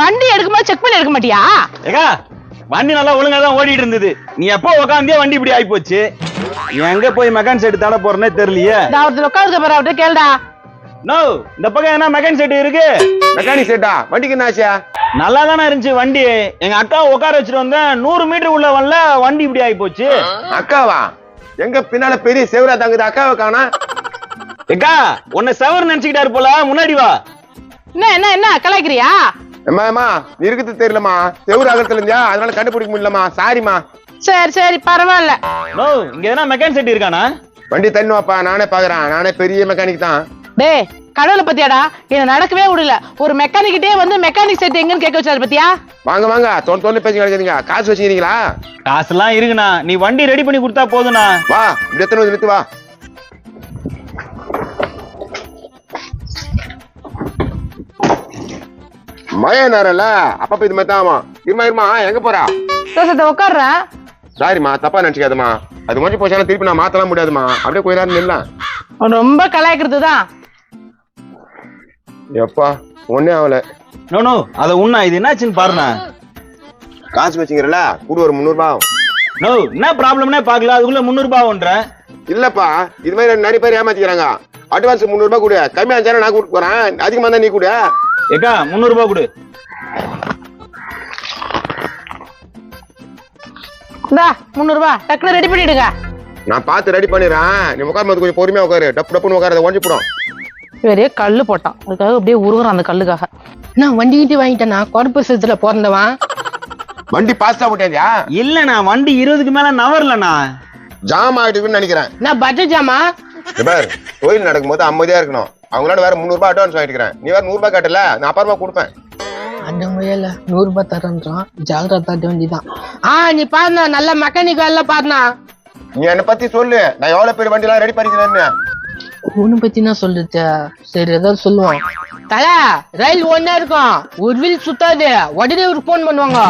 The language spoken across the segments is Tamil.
வண்டி எடுக்கும்போது செக் பண்ணி எடுக்க மாட்டியா? ஏகா வண்டி நல்லா ஒழுங்கா தான் ஓடிட்டு இருந்தது. நீ எப்போ உக்காந்தே வண்டி இப்படி ஆகி போச்சு. எங்க போய் மெக்கானிக் செட் தட போறனே தெரியலையே. நான் உட்கார்ந்து போற அவர்கிட்ட கேளுடா. நோ இந்த பக்கம் என்ன மெக்கானிக் செட் இருக்கு? மெக்கானிக் செட்டா? வண்டிக்கு என்ன ஆச்சா? நல்லா தானே இருந்துச்சு வண்டி. எங்க அக்கா உட்கார வச்சுட்டு வந்தேன். 100 மீட்டர் உள்ள வரல வண்டி இப்படி ஆகி போச்சு. அக்காவா? எங்க பின்னால பெரிய செவரா தங்குது, அக்காவை காணா? ஏக்கா உன்னை செவர் நினைச்சுக்கிட்டாரு போல, முன்னாடி வா. என்ன என்ன என்ன கலாய்க்கிறியா? அம்மா இருக்குது தெரியலமா, செவரு அகலத்துல இருந்தியா, அதனால கண்டுபிடிக்க முடியலமா, சாரிமா. சரி சரி பரவாயில்ல. நோ இங்க எதனா மெக்கானிக் செட் இருக்கானா? வண்டி தண்ணுவாப்பா, நானே பாக்குறேன், நானே பெரிய மெக்கானிக் தான். டேய் கடவுளை பத்தியாடா, என்ன நடக்கவே விடல. ஒரு மெக்கானிக்கிட்டே வந்து மெக்கானிக் செட் எங்கன்னு கேட்க வச்சாரு பத்தியா? வாங்க வாங்க, தொண்ணு பேச்சு கிடைக்கிறீங்க. காசு வச்சுக்கிறீங்களா? காசுலாம் இருக்குண்ணா, நீ வண்டி ரெடி பண்ணி கொடுத்தா போதும்ண்ணா. வா இப்படி எத்தனை வந்து நிறுத்து வா. மழை நேரம்ல அப்பப்ப இது மாதிரி தான். இருமா எங்க போறா? உட்காடுறேன். சாரிம்மா, தப்பா நினைச்சுக்காதம்மா. அது முடிஞ்சு போச்சாலும் திருப்பி நான் மாத்தலாம் முடியாதுமா. அப்படியே கொஞ்ச நேரம் நில்லாம். ரொம்ப கலாய்க்கிறது தான். எப்பா ஒன்னே ஆகல. நோ நோ அத உண்ணா, இது என்னாச்சுன்னு பாருண்ணா. காசு வச்சுக்கிறல கூட ஒரு 300 ரூபாய். நோ என்ன ப்ராப்ளம்னே பாக்கல, அதுக்குள்ள 300 ரூபாய்ன்ற. இல்லப்பா இது மாதிரி நிறைய பேர் ஏமாத்திக்கிறாங்க. அட்வான்ஸ் 300 ரூபாய் கூட, கம்மியா இருந்தா நான் கூட்டு போறேன், அதிகமா தான் நீ கூட. ஏக்கா 300 ரூபாய் கொடு. இந்தா 300 ரூபாய் டக்குனு ரெடி பண்ணிடுங்க. நான் பார்த்து ரெடி பண்ணிடுறேன். நீ உட்காரும்போது கொஞ்சம் பொறுமையா உட்காரு. டப்பு டப்புன்னு உட்காரு, உடஞ்சி போடும். வேறே கல்லு போட்டான், அதுக்காக அப்படியே உருகுறான் அந்த கல்லுக்காக. நான் வண்டி கிட்டி வாங்கிட்டேன்னா கோர்பரேஷத்துல பிறந்தவன். வண்டி பாஸ்டா போட்டியா? இல்லண்ணா வண்டி 20க்கு மேல நவர்லண்ணா. ஜாம் ஆயிட்டுன்னு நினைக்கிறேன். நான் பட்ஜெட் ஜாமா. பார் கோயில் நடக்கும்போது அமைதியா இருக்கணும். அவங்களோட வேற 300 ரூபாய் அட்வான்ஸ் வாங்கிக்கிறேன். நீ வேற 100 ரூபாய் காட்டல, நான் அப்புறமா கொடுப்பேன். அந்த முயல 100 ரூபாய் தரன்றான், ஜாகிரதா வேண்டிதான். நீ பாருண்ணா, நல்ல மெக்கானிக் வேலை பாருண்ணா. நீ என்ன பத்தி சொல்லு, நான் எவ்வளவு பேர் வண்டி எல்லாம் ரெடி பண்ணிக்கிறேன்னு. உன்னை பத்தி என்ன சொல்லுச்ச? சரி ஏதாவது சொல்லுவான். தல ரயில் ஒன்னா இருக்கும், ஒரு வீல் சுத்தாது, உடனே ஒரு போன் பண்ணுவாங்க.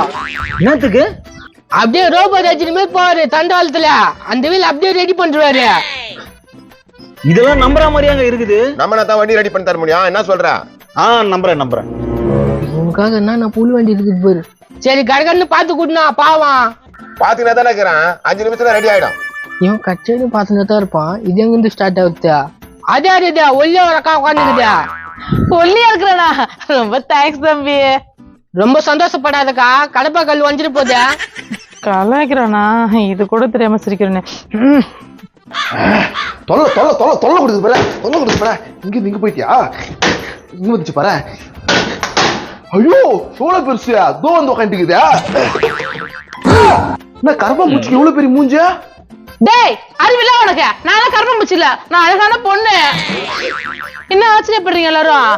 என்னத்துக்கு? அப்படியே ரோபோட் அடிச்சுட்டு போய் போவாரு தண்டவாளத்துல, அந்த வீல் அப்படியே ரெடி பண்றாரு. இதெல்லாம் நம்புற மாதிரியாங்க இருக்குது. நம்ம தான் வண்டி ரெடி பண்ணி தர முடியும். என்ன சொல்ற? நம்புறேன். உனக்காக என்ன நான் புல் வண்டி இருக்குது பாரு. சரி கடகன்னு பாத்து கூட்டினா பாவான். பாத்துக்கிட்டா தானே இருக்கிறேன், 5 நிமிஷத்துல ரெடி ஆயிடும். இவன் கச்சேரி பாத்துட்டு தான் இருப்பான். இது எங்க இருந்து ஸ்டார்ட் ஆகுது? அதே இதா ஒல்லியா ஒரு அக்கா உட்காந்துக்குதா. ஒல்லியா இருக்கிறனா? ரொம்ப தேங்க்ஸ் தம்பி. ரொம்ப சந்தோஷப்படாதக்கா, கடப்பா கல் வந்துட்டு போதா. கலாய்க்கிறானா? இது கூட தெரியாம சிரிக்கிறேன்னு. தொல்லை கொடுத்து பாரு. இங்க போயிட்டியா? இங்க வந்துச்சு பாரு. ஐயோ சோழ பெருசு தோ வந்து உட்காந்துக்குதா. என்ன கர்ப்பம் மூச்சுக்கு எவ்வளவு பெரிய மூஞ்ச? டேய் அறிவில்ல உனக்கு? நான் கர்ப்பம் மூச்சு இல்ல, நான் அழகான பொண்ணு. என்ன ஆச்சரியப்படுறீங்க எல்லாரும்?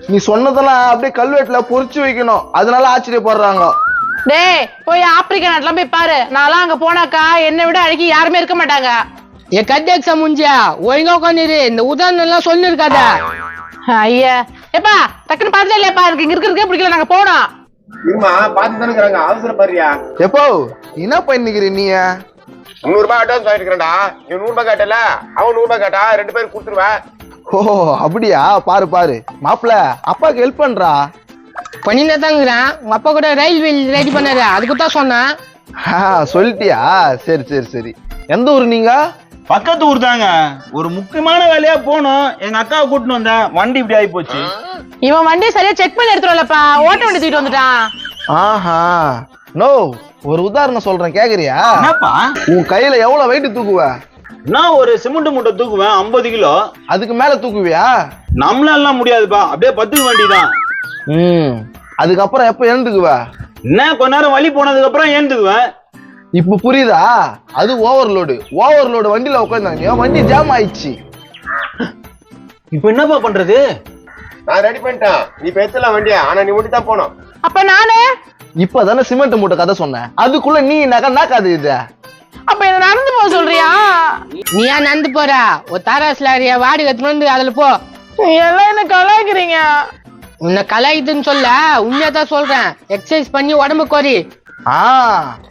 நீ சொன்னதெல்லாம் அப்படியே கல்வெட்டுல பொறிச்சு வைக்கணும், அதனால ஆச்சரியப்படுறாங்க. டேய் போய் ஆப்பிரிக்கா நாட்டுலாம் போய் பாரு. நான்லாம் அங்க போனாக்கா என்னை விட அழகி யாருமே இருக்க மாட்டாங்க. என் கட்டேக்ஸா முஞ்சியா ஒழுங்கா உட்காந்துரு. இந்த உதாரணம் எல்லாம் சொல்லு இருக்காத. ஐயா எப்பா டக்குன்னு பாத்துட்டே இல்லையாப்பா, இருக்கு இங்க இருக்கிறதுக்கே பிடிக்கல, நாங்க போனோம். இருமா பாத்து தானே இருக்கிறாங்க, அவசரம் பாரியா. எப்போ என்ன பண்ணிக்கிற நீ? 300 ரூபாய் அட்வான்ஸ் வாங்கிக்கிறேன்டா. நீ 100 ரூபாய் கேட்டல, அவன் 100 ரூபாய் கேட்டா, 2 பேரும் கொடுத்துருவேன். ஓ அப்படியா? பாரு மாப்பிள அப்பாக்கு ஹெல்ப் பண்றா. பண்ணினே தாங்கிறேன். உங்க அப்பா கூட ரயில் வீல் ரெடி பண்ணாரு, அதுக்கு தான் சொன்னேன். சொல்லிட்டியா? சரி. எந்த ஊரு நீங்க? பக்கத்து ஊர் தாங்க. ஒரு முக்கியமான வேலையா போனோம், எங்க அக்காவை கூட்டிட்டு வந்தேன், வண்டி இப்படி ஆகி போச்சு. இவன் வண்டி சரியா செக் பண்ணி எடுத்துருவலப்பா, ஓட்ட வண்டி தூக்கிட்டு வந்துட்டான். ஆஹா நோ, ஒரு உதாரணம் சொல்றேன் கேக்குறியா? என்னப்பா? உன் கையில எவ்வளவு வெயிட் தூக்குவ? நான் ஒரு சிமெண்ட் மூட்டை தூக்குவேன், 50 கிலோ. அதுக்கு மேல தூக்குவியா? நம்மளால முடியாதுப்பா, அப்படியே 10 வேண்டிதான். அதுக்கப்புறம் எப்ப எழுந்துக்குவ? என்ன கொஞ்ச நேரம் வழி போனதுக்கு அப்புறம் ஏந்துக்குவேன். இப்ப புரியுதா? அது ஓவர்லோடு வண்டியில உட்காந்தாங்க, வண்டி ஜாம் ஆயிடுச்சு. இப்ப என்னப்பா பண்றது? நான் ரெடி பண்ணிட்டேன், நீ பேசலாம் வண்டியா, ஆனா நீ மட்டும் தான் போனோம். அப்ப நானு இப்பதானே சிமெண்ட் மூட்டை கதை சொன்னேன், அதுக்குள்ள நீ நாக்காது இது. அப்ப என்ன நடந்து போக சொல்றியா? நீ ஏன் நடந்து போற? ஒரு தாராஸ் லாரிய வாடகை எடுத்துட்டு அதுல போ. எல்லாம் என்ன கலாய்க்கிறீங்க? உன்னை கலாய்க்குதுன்னு சொல்ல, உண்மையாதான் சொல்றேன். எக்ஸசைஸ் பண்ணி உடம்பு கோரி.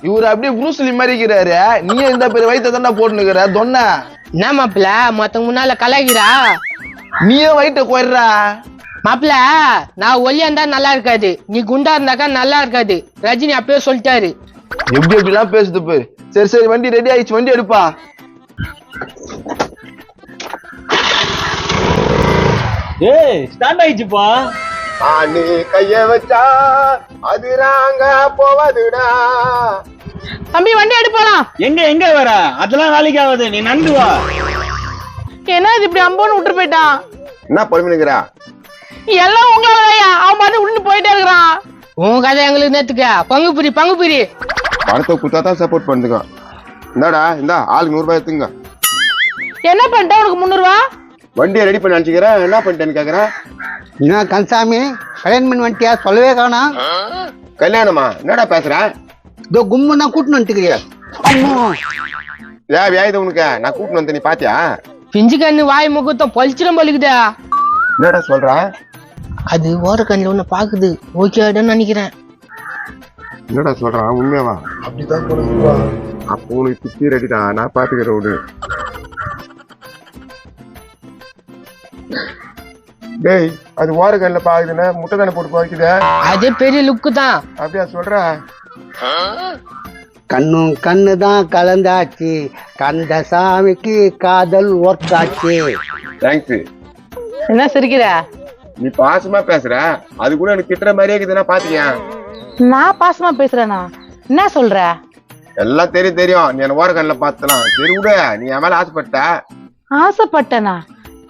இவரு அப்படியே புரூஸ்லி மாதிரி இருக்கிறாரு, நீயே இந்த பேர் வயிற்ற தானே போட்டுனுக்கிற தொன்ன. என்ன மாப்பிள்ள மொத்தம் முன்னால கலாய்க்கிறா? நீயே வயிற்ற கோயிடுறா. மாப்பிள்ள நான் ஒல்லியா இருந்தா நல்லா இருக்காது, நீ குண்டா இருந்தாக்கா நல்லா இருக்காது. ரஜினி அப்பயே சொல்லிட்டாரு. எப்படி எப்படிலாம் பேசுது பாரு. சரி சரி வண்டி ரெடி ஆயிடுச்சு, வண்டி எடுப்பா. ஏய் ஸ்டார்ட் ஆயிடுச்சுப்பா. நீ கைய வச்சா அது ராங்க போவதுடா. தம்பி வண்டி எடுப்பாலாம். எங்க வர? அதெல்லாம் வேலைக்கு ஆகாது, நீ நண்டு வா. என்ன இது இப்படி அம்போன்னு விட்டு போயிட்டான்? என்ன பொறுமைக்கிறா? எல்லாம் உங்களாலயா? அவன் பாட்டு விட்டு போயிட்டே இருக்கிறான். உன் கதை எங்களுக்கு நேத்துக்க. பங்கு பிரி படத்தை குத்தாதான் சப்போர்ட் பண்ணுங்க. இந்தாடா இந்தா ஆளுக்கு 100 ரூபாய் எடுத்துங்க. என்ன பண்ணிட்ட? உனக்கு 300 ரூபா. வண்டியை ரெடி பண்ணி நினைச்சுக்கிறேன், என்ன பண்ணிட்டேன்னு கேக்குறேன். என்ன கந்தசாமி கல்யாணம் பண்ணி வந்துட்டியா? சொல்லவே காணா. கல்யாணமா? என்னடா பேசுற? இதோ கும்முன்னா கூட்டின்னு வந்துட்டுக்கிறியா? வியாயுது உனக்கு? நான் கூட்டின்னு வந்து நீ பாத்தியா? பிஞ்சு கண்ணு வாய் முகத்தம் பழிச்சிடும் பழிக்குதா. என்னடா சொல்ற? அது ஓர கண்ணில் ஒண்ணு பாக்குது. ஓகேடான்னு நினைக்கிறேன். என்னடா சொல்றான்? உண்மையாவா? அப்படிதான் போடுவா. அப்போ உனக்கு திட்டி ரெடிடா, நான் பாத்துக்கிறேன் விடு. டேய் அது ஓர கண்ணுல பாக்குதுன்னா முட்டை தானே போட்டு பாக்குது. அதே பெரிய லுக்கு தான். அப்படியா சொல்ற? கண்ணும் கண்ணுதான் கலந்தாச்சு, கந்தசாமிக்கு காதல் ஒர்க்காச்சு. தேங்க்ஸ். என்ன சிரிக்கிற? நீ பாசமா பேசுற, அது கூட எனக்கு திட்டுற மாதிரியே இருக்குதுன்னா பாத்துக்கியா? நான் பாசமா பேசுறேனா? என்ன சொல்ற? எல்லாம் தெரியும். நீ என்ன ஓர கண்ணுல பாத்துலாம். சரி விடு, நீ என் மேல ஆசைப்பட்ட. ஆசைப்பட்டனா?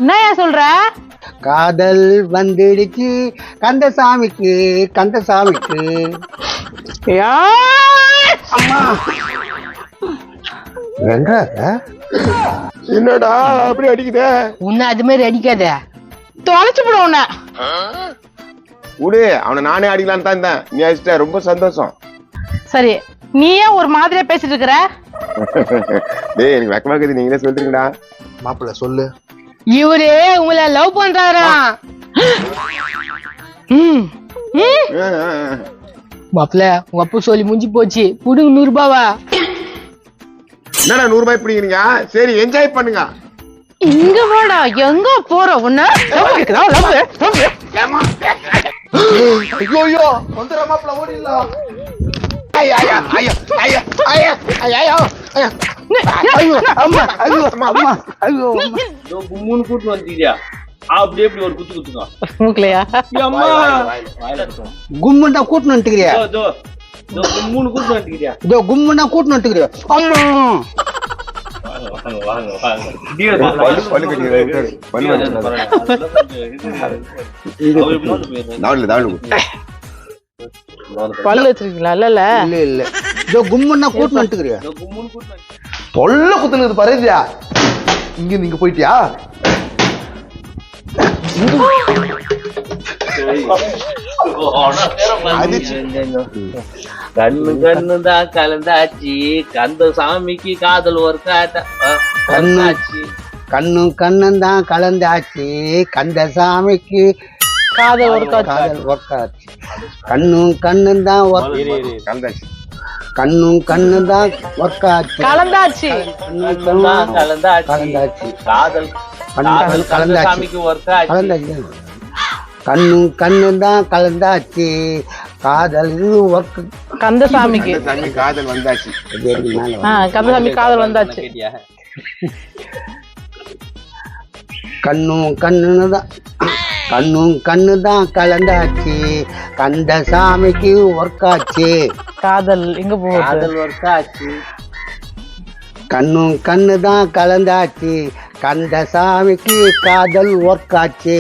என்ன சொல்ற? காதல் வந்துடுச்சு கந்தசாமிக்கு. என்னடா அப்படி அடிக்குதே? உன்னை அது மாதிரி அடிக்காத, தொலைச்சு போடும் உன்னை. விடு, அவனை நானே அடிக்கலான்னு தான் இருந்தேன். நீ அடிச்சிட்ட, ரொம்ப சந்தோஷம். சரி, நீ ஏன் ஒரு மாதிரியா பேசிட்டு இருக்கிற? டேய் எனக்கு வெக்கமா இருக்குது, நீங்களே சொல்றீங்கடா. மாப்பிள்ள சொல்லு. இவரு உங்களை லவ் பண்றாரா? மாப்பிள்ள உங்க அப்பா சொல்லி முடிஞ்சு போச்சு. புடுங்க 100 ரூபாவா. என்னடா 100 ரூபாய் பிடிக்கிறீங்க? சரி என்ஜாய் பண்ணுங்க. இங்க வாடா. எங்க போற? உன்ன ஐயோ வந்துடுற மாப்பிள்ள, ஓடிடலாம். கும்முன்னு கூட்டு வந்துட்டியா? அப்படியே இப்படி ஒரு குத்து குத்துங்க. மூக்கலையா? கும்முன்னா கூட்டின்னு வந்துட்டுக்கிறியா? கும்முன்னு கூட்டு வந்துட்டியா? இதோ கும்முன்னா கூட்டின்னு வந்துட்டுக்கிறியா? பல்லு கட்டி பல்லு வச்சிருக்கீங்களா? இல்ல இல்ல இதோ கும்முன்னா கூட்டின்னு வந்துட்டுக்கிறியா? தொல்ல குத்துனது பாரு. இல்லையா இங்க நீங்க போயிட்டியா? கண்ணுதான் கலந்தாச்சு, கந்தசாமிக்கு காதல் ஒர்க்காச்சு. கண்ணும் கண்ணும் தான் கலந்தாச்சு, கந்தசாமிக்கு காதல் ஒர்க்காச்சு. கண்ணும் கண்ணும் தான் கலந்தாச்சு. கண்ணும் கண்ணும் தான் ஒர்க்காச்சு. கலந்தாச்சு. கலந்தாச்சு. காதல் கந்தசாமிக்கு ஒர்க்காச்சு. கலந்தாச்சு. கண்ணும் கண்ணும் தான் கலந்தாச்சு, காதல் ஒர்க். கந்தசாமிக்கு காதல் வந்தாச்சு. கந்தசாமி காதல் வந்தாச்சு. கண்ணும் கண்ணு தான் கலந்தாச்சு, கந்தசாமிக்கு ஒர்க்காச்சு. காதல் எங்க போகுது? காதல் ஒர்க்காச்சு. கண்ணும் கண்ணு தான் கலந்தாச்சு, கந்தசாமிக்கு காதல் ஒர்க்காச்சு.